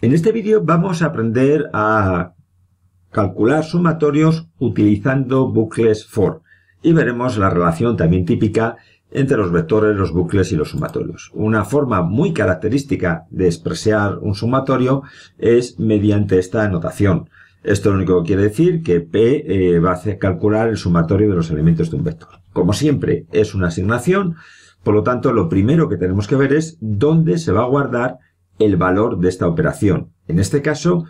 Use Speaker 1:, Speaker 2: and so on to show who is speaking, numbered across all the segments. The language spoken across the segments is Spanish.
Speaker 1: En este vídeo vamos a aprender a calcular sumatorios utilizando bucles for y veremos la relación también típica entre los vectores, los bucles y los sumatorios. Una forma muy característica de expresar un sumatorio es mediante esta notación. Esto lo único que quiere decir que P va a hacer calcular el sumatorio de los elementos de un vector. Como siempre, es una asignación, por lo tanto, lo primero que tenemos que ver es dónde se va a guardar el valor de esta operación. En este caso,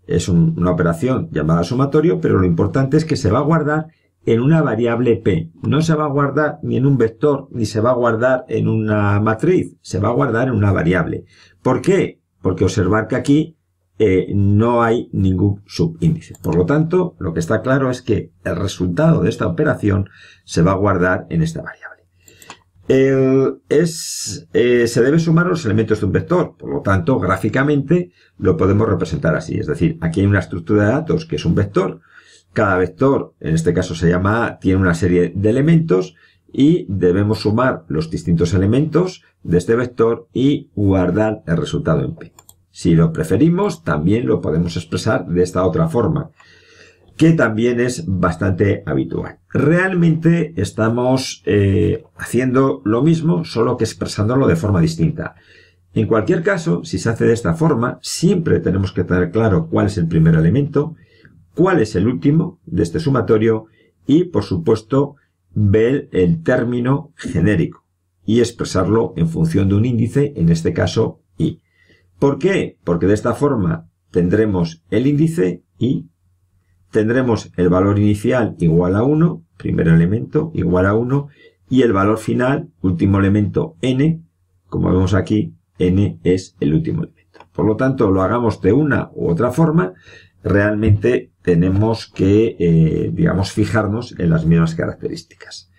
Speaker 1: es una operación llamada sumatorio, pero lo importante es que se va a guardar en una variable P. No se va a guardar ni en un vector, ni se va a guardar en una matriz. Se va a guardar en una variable. ¿Por qué? Porque observar que aquí no hay ningún subíndice. Por lo tanto, lo que está claro es que el resultado de esta operación se va a guardar en esta variable. Se debe sumar los elementos de un vector, por lo tanto, gráficamente lo podemos representar así. Es decir, aquí hay una estructura de datos que es un vector. Cada vector, en este caso se llama A, tiene una serie de elementos y debemos sumar los distintos elementos de este vector y guardar el resultado en P. Si lo preferimos, también lo podemos expresar de esta otra forma, que también es bastante habitual. Realmente estamos haciendo lo mismo, solo que expresándolo de forma distinta. En cualquier caso, si se hace de esta forma, siempre tenemos que tener claro cuál es el primer elemento, cuál es el último de este sumatorio y, por supuesto, ver el término genérico y expresarlo en función de un índice, en este caso, I. ¿Por qué? Porque de esta forma tendremos el índice I, tendremos el valor inicial igual a 1, primer elemento igual a 1, y el valor final, último elemento, n, como vemos aquí, n es el último elemento. Por lo tanto, lo hagamos de una u otra forma, realmente tenemos que, fijarnos en las mismas características.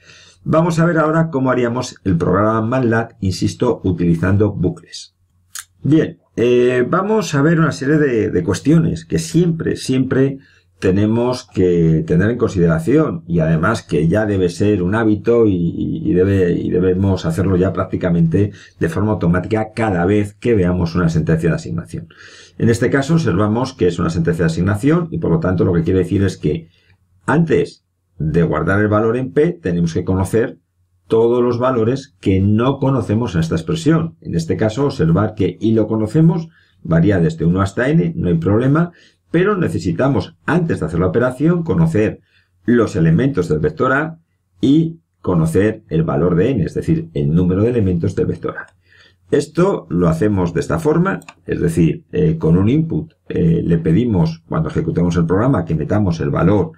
Speaker 1: Vamos a ver ahora cómo haríamos el programa MATLAB, insisto, utilizando bucles. Bien, vamos a ver una serie de cuestiones que siempre tenemos que tener en consideración y además que ya debe ser un hábito y debemos hacerlo ya prácticamente de forma automática cada vez que veamos una sentencia de asignación. En este caso observamos que es una sentencia de asignación y por lo tanto lo que quiere decir es que antes de guardar el valor en P tenemos que conocer todos los valores que no conocemos en esta expresión. En este caso observar que I lo conocemos, varía desde 1 hasta n, no hay problema, pero necesitamos, antes de hacer la operación, conocer los elementos del vector A y conocer el valor de n, es decir, el número de elementos del vector A. Esto lo hacemos de esta forma, es decir, con un input le pedimos, cuando ejecutemos el programa, que metamos el valor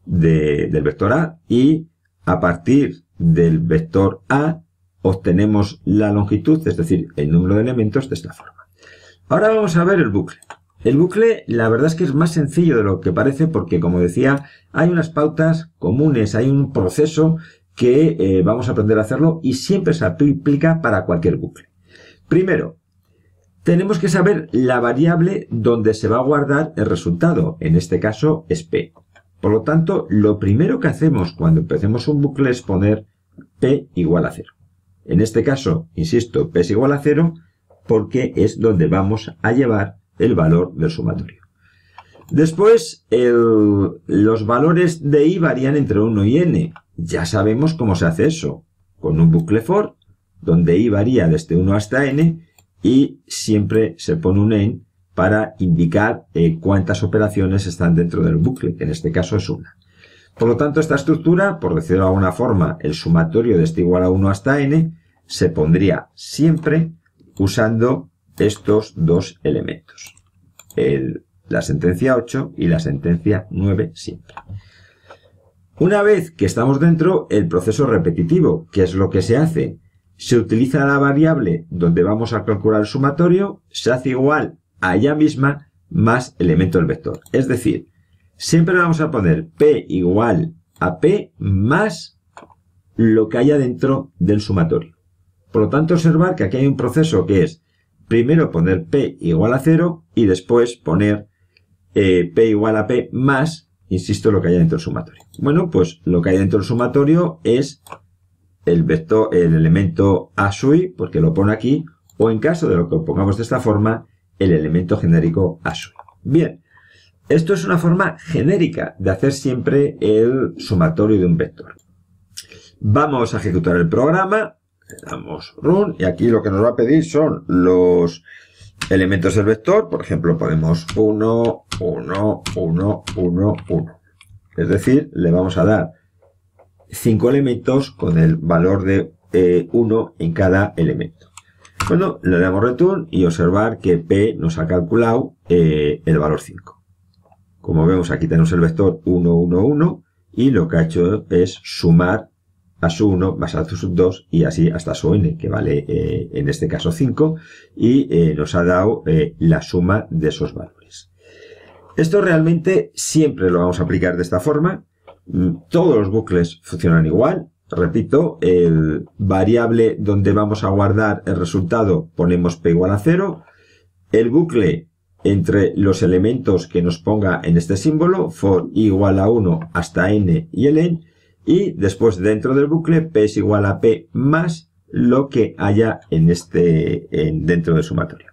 Speaker 1: del vector A y a partir del vector A obtenemos la longitud, es decir, el número de elementos de esta forma. Ahora vamos a ver el bucle. El bucle, la verdad es que es más sencillo de lo que parece porque, como decía, hay unas pautas comunes, hay un proceso que vamos a aprender a hacerlo y siempre se aplica para cualquier bucle. Primero, tenemos que saber la variable donde se va a guardar el resultado, en este caso es P. Por lo tanto, lo primero que hacemos cuando empecemos un bucle es poner P igual a 0. En este caso, insisto, P es igual a 0 porque es donde vamos a llevar el valor del sumatorio. Después, los valores de I varían entre 1 y n. Ya sabemos cómo se hace eso. Con un bucle for, donde I varía desde 1 hasta n y siempre se pone un n para indicar cuántas operaciones están dentro del bucle, que en este caso es una. Por lo tanto, esta estructura, por decirlo de alguna forma, el sumatorio de este igual a 1 hasta n, se pondría siempre usando estos dos elementos. La sentencia 8 y la sentencia 9 siempre. Una vez que estamos dentro, el proceso repetitivo, ¿qué es lo que se hace? Se utiliza la variable donde vamos a calcular el sumatorio, se hace igual a ella misma más elemento del vector. Es decir, siempre vamos a poner P igual a P más lo que haya dentro del sumatorio. Por lo tanto, observar que aquí hay un proceso que es primero poner P igual a 0 y después poner P igual a P más, insisto, lo que haya dentro del sumatorio. Bueno, pues lo que hay dentro del sumatorio es el vector, el elemento A sub I, porque lo pone aquí, o en caso de lo que pongamos de esta forma, el elemento genérico ASUI. Bien, esto es una forma genérica de hacer siempre el sumatorio de un vector. Vamos a ejecutar el programa, le damos run y aquí lo que nos va a pedir son los elementos del vector. Por ejemplo, ponemos 1, 1, 1, 1, 1. Es decir, le vamos a dar 5 elementos con el valor de 1 en cada elemento. Bueno, le damos return y observar que P nos ha calculado el valor 5. Como vemos, aquí tenemos el vector 1, 1, 1 y lo que ha hecho es sumar a su 1 más a su 2 y así hasta su n, que vale en este caso 5, y nos ha dado la suma de esos valores. Esto realmente siempre lo vamos a aplicar de esta forma. Todos los bucles funcionan igual. Repito, el variable donde vamos a guardar el resultado ponemos p igual a 0. El bucle entre los elementos que nos ponga en este símbolo, for i igual a 1 hasta n y el n, y después dentro del bucle p es igual a p más lo que haya en dentro del sumatorio.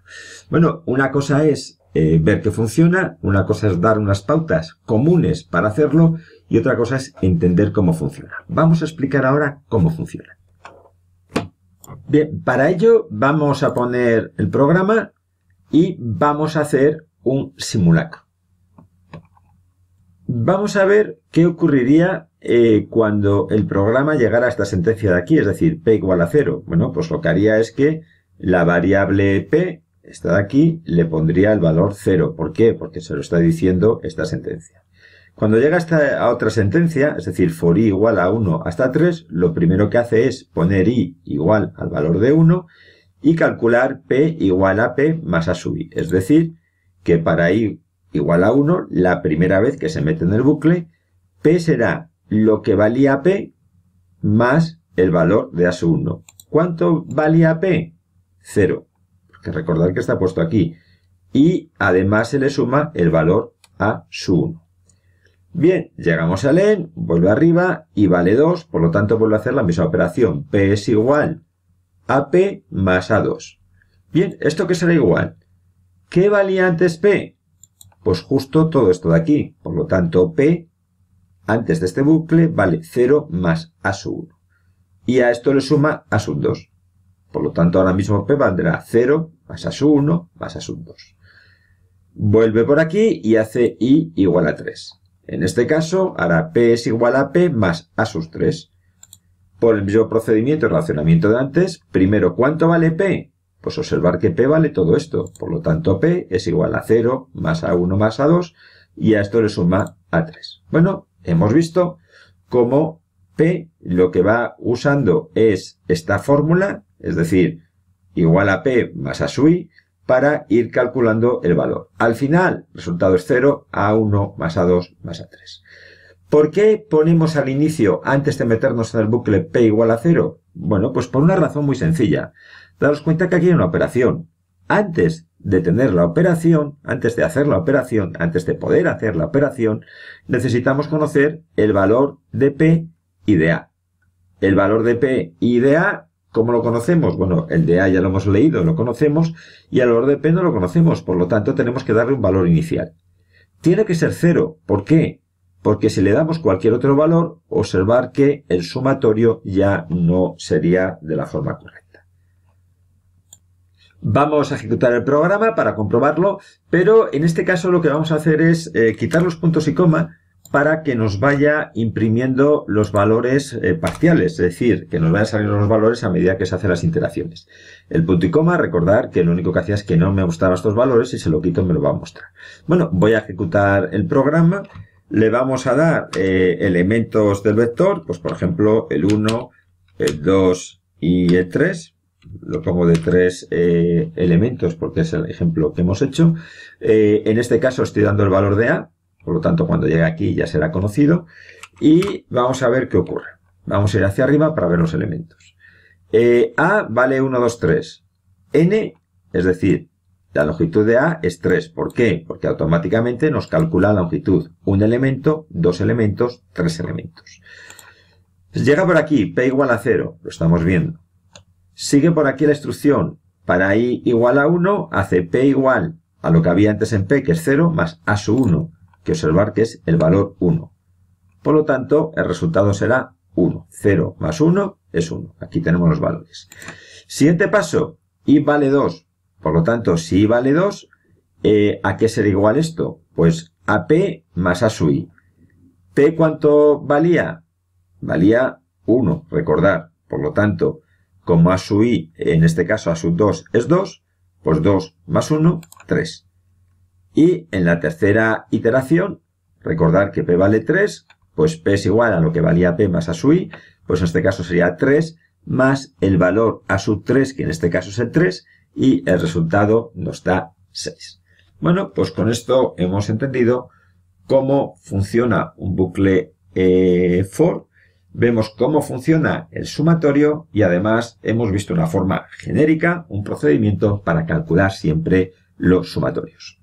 Speaker 1: Bueno, una cosa es ver que funciona, una cosa es dar unas pautas comunes para hacerlo y otra cosa es entender cómo funciona. Vamos a explicar ahora cómo funciona. Bien, para ello vamos a poner el programa y vamos a hacer un simulacro. Vamos a ver qué ocurriría cuando el programa llegara a esta sentencia de aquí, es decir, p igual a 0. Bueno, pues lo que haría es que la variable p, esta de aquí, le pondría el valor 0. ¿Por qué? Porque se lo está diciendo esta sentencia. Cuando llega a otra sentencia, es decir, for i igual a 1 hasta 3, lo primero que hace es poner i igual al valor de 1 y calcular p igual a p más a sub i. Es decir, que para i igual a 1, la primera vez que se mete en el bucle, p será lo que valía p más el valor de a sub 1. ¿Cuánto valía p? 0. Porque recordad que está puesto aquí. Y además se le suma el valor a sub 1. Bien, llegamos al en, vuelve arriba y vale 2, por lo tanto vuelve a hacer la misma operación. P es igual a p más a2. Bien, ¿esto qué será igual? ¿Qué valía antes p? Pues justo todo esto de aquí. Por lo tanto, p, antes de este bucle, vale 0 más a sub 1. Y a esto le suma a sub 2. Por lo tanto, ahora mismo p valdrá 0 más a sub 1 más a sub 2. Vuelve por aquí y hace i igual a 3. En este caso, hará p es igual a p más a sub 3. Por el mismo procedimiento y relacionamiento de antes, primero, ¿cuánto vale p? Pues observar que p vale todo esto. Por lo tanto, p es igual a 0 más a 1 más a 2 y a esto le suma a 3. Bueno, hemos visto cómo p lo que va usando es esta fórmula, es decir, igual a p más a sub i, para ir calculando el valor. Al final, el resultado es 0, a1 más a2 más a3. ¿Por qué ponemos al inicio, antes de meternos en el bucle, p igual a 0? Bueno, pues por una razón muy sencilla. Daros cuenta que aquí hay una operación. Antes de tener la operación, antes de hacer la operación, antes de poder hacer la operación, necesitamos conocer el valor de p y de a. El valor de p y de a, ¿cómo lo conocemos? Bueno, el de a ya lo hemos leído, lo conocemos, y el valor de p no lo conocemos, por lo tanto tenemos que darle un valor inicial. Tiene que ser 0. ¿Por qué? Porque si le damos cualquier otro valor, observar que el sumatorio ya no sería de la forma correcta. Vamos a ejecutar el programa para comprobarlo, pero en este caso lo que vamos a hacer es quitar los puntos y coma para que nos vaya imprimiendo los valores parciales, es decir, que nos vayan saliendo los valores a medida que se hacen las iteraciones. El punto y coma, recordar que lo único que hacía es que no me mostraba estos valores y si lo quito me lo va a mostrar. Bueno, voy a ejecutar el programa, le vamos a dar elementos del vector, pues por ejemplo el 1, el 2 y el 3. Lo pongo de 3 elementos porque es el ejemplo que hemos hecho. En este caso estoy dando el valor de a. Por lo tanto, cuando llegue aquí ya será conocido. Y vamos a ver qué ocurre. Vamos a ir hacia arriba para ver los elementos. A vale 1, 2, 3. N, es decir, la longitud de A es 3. ¿Por qué? Porque automáticamente nos calcula la longitud. Un elemento, 2 elementos, 3 elementos. Pues llega por aquí, P igual a 0. Lo estamos viendo. Sigue por aquí la instrucción. para i igual a 1 hace p igual a lo que había antes en p, que es 0, más a sub 1, que observar que es el valor 1. Por lo tanto, el resultado será 1. 0 más 1 es 1. Aquí tenemos los valores. Siguiente paso, i vale 2. Por lo tanto, si i vale 2, ¿a qué será igual esto? Pues a p más a sub i. ¿P cuánto valía? Valía 1, recordar. Por lo tanto, como a sub i, en este caso a sub 2 es 2, pues 2 más 1, 3. Y en la tercera iteración, recordar que p vale 3, pues p es igual a lo que valía p más a sub i, pues en este caso sería 3 más el valor a sub 3, que en este caso es el 3, y el resultado nos da 6. Bueno, pues con esto hemos entendido cómo funciona un bucle for, vemos cómo funciona el sumatorio y además hemos visto una forma genérica, un procedimiento para calcular siempre los sumatorios.